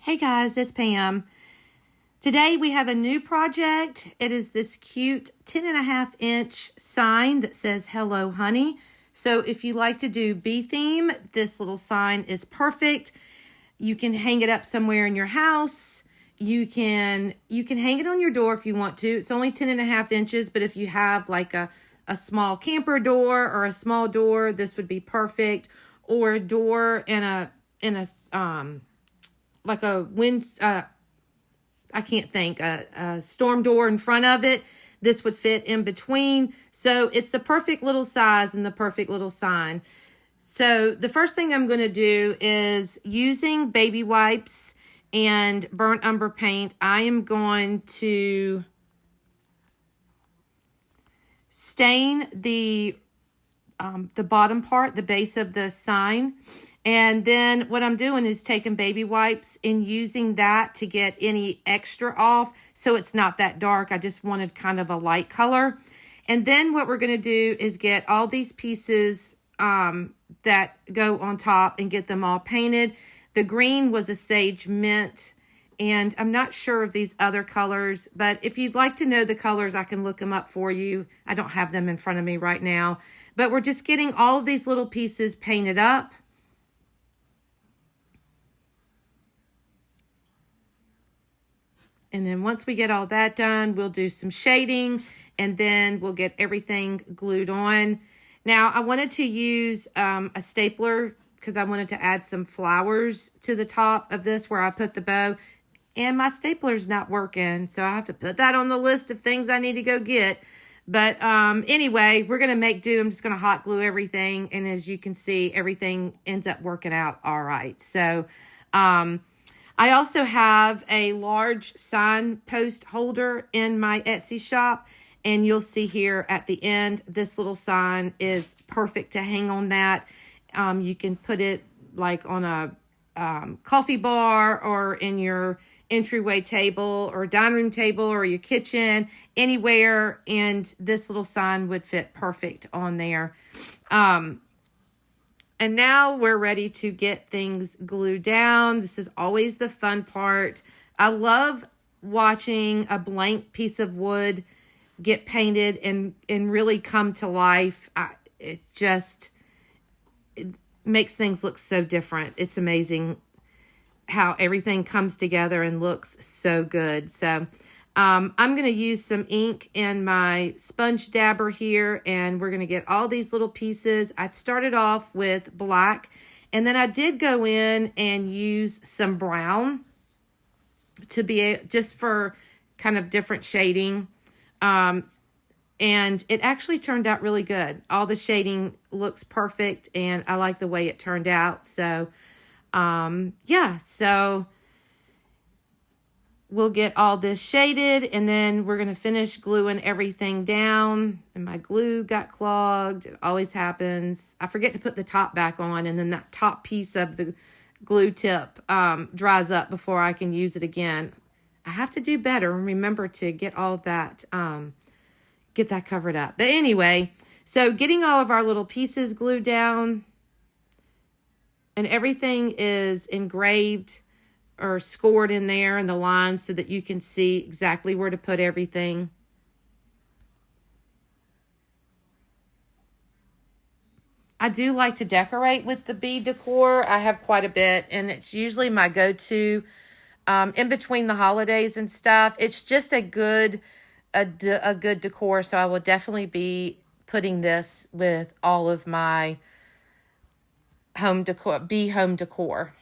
Hey guys, it's Pam. Today we have a new project. It is this cute 10.5-inch sign that says "Hello Honey." So if you like to do bee theme, this little sign is perfect. You can hang it up somewhere in your house. You can hang it on your door if you want to. It's only 10.5 inches, but if you have like a small camper door or a small door, this would be perfect. Or a door in a like a wind, I can't think, a storm door in front of it. This would fit in between. So it's the perfect little size and the perfect little sign. So the first thing I'm going to do is, using baby wipes and burnt umber paint, I am going to stain the bottom part, the base of the sign. And then what I'm doing is taking baby wipes and using that to get any extra off so it's not that dark. I just wanted kind of a light color. And then what we're going to do is get all these pieces that go on top and get them all painted. The green was a sage mint, and I'm not sure of these other colors, but if you'd like to know the colors, I can look them up for you. I don't have them in front of me right now, but we're just getting all of these little pieces painted up. And then once we get all that done, we'll do some shading, and then we'll get everything glued on. Now, I wanted to use a stapler because I wanted to add some flowers to the top of this where I put the bow. And my stapler's not working, so I have to put that on the list of things I need to go get. But anyway, we're going to make do. I'm just going to hot glue everything. And as you can see, everything ends up working out all right. So I also have a large sign post holder in my Etsy shop. And you'll see here at the end, this little sign is perfect to hang on that. You can put it like on a coffee bar or in your entryway table or dining room table or your kitchen, anywhere. And this little sign would fit perfect on there. And now we're ready to get things glued down. This is always the fun part. I love watching a blank piece of wood get painted and really come to life. It makes things look so different. It's amazing how everything comes together and looks so good. So I'm going to use some ink in my sponge dabber here, and we're going to get all these little pieces. I started off with black, and then I did go in and use some brown to be just for kind of different shading. And it actually turned out really good. All the shading looks perfect, and I like the way it turned out. So, yeah, so we'll get all this shaded, and then we're going to finish gluing everything down. And my glue got clogged. It always happens. I forget to put the top back on, and then that top piece of the glue tip dries up before I can use it again. I have to do better and remember to get all that get that covered up. But anyway, so getting all of our little pieces glued down, and everything is engraved or scored in there in the lines so that you can see exactly where to put everything. I do like to decorate with the bead decor. I have quite a bit, and it's usually my go-to in between the holidays and stuff. It's just a good decor, so I will definitely be putting this with all of my home decor.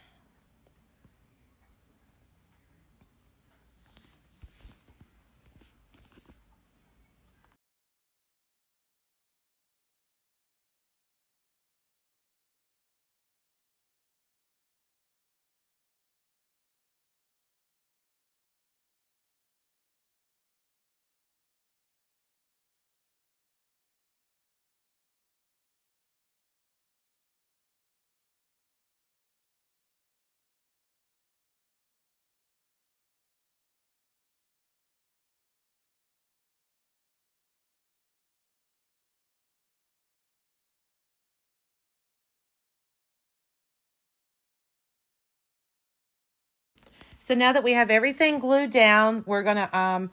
So now that we have everything glued down, we're going to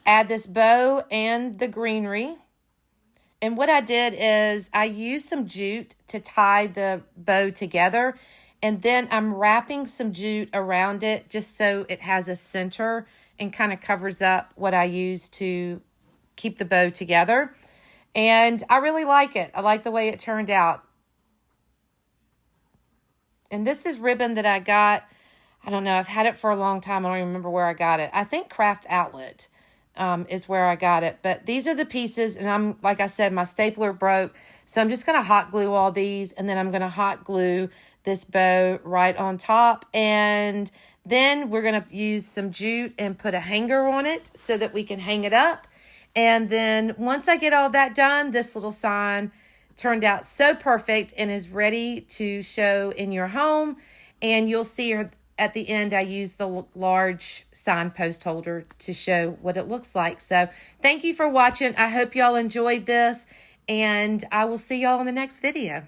add this bow and the greenery. And what I did is I used some jute to tie the bow together. And then I'm wrapping some jute around it just so it has a center and kind of covers up what I use to keep the bow together. And I really like it. I like the way it turned out. And this is ribbon that I got. I don't know. I've had it for a long time. I don't even remember where I got it. I think Craft Outlet is where I got it. But these are the pieces. And like I said, my stapler broke. So I'm just going to hot glue all these. And then I'm going to hot glue this bow right on top. And then we're going to use some jute and put a hanger on it so that we can hang it up. And then once I get all that done, this little sign turned out so perfect and is ready to show in your home. And you'll see at the end, I use the large signpost holder to show what it looks like. So thank you for watching. I hope y'all enjoyed this, and I will see y'all in the next video.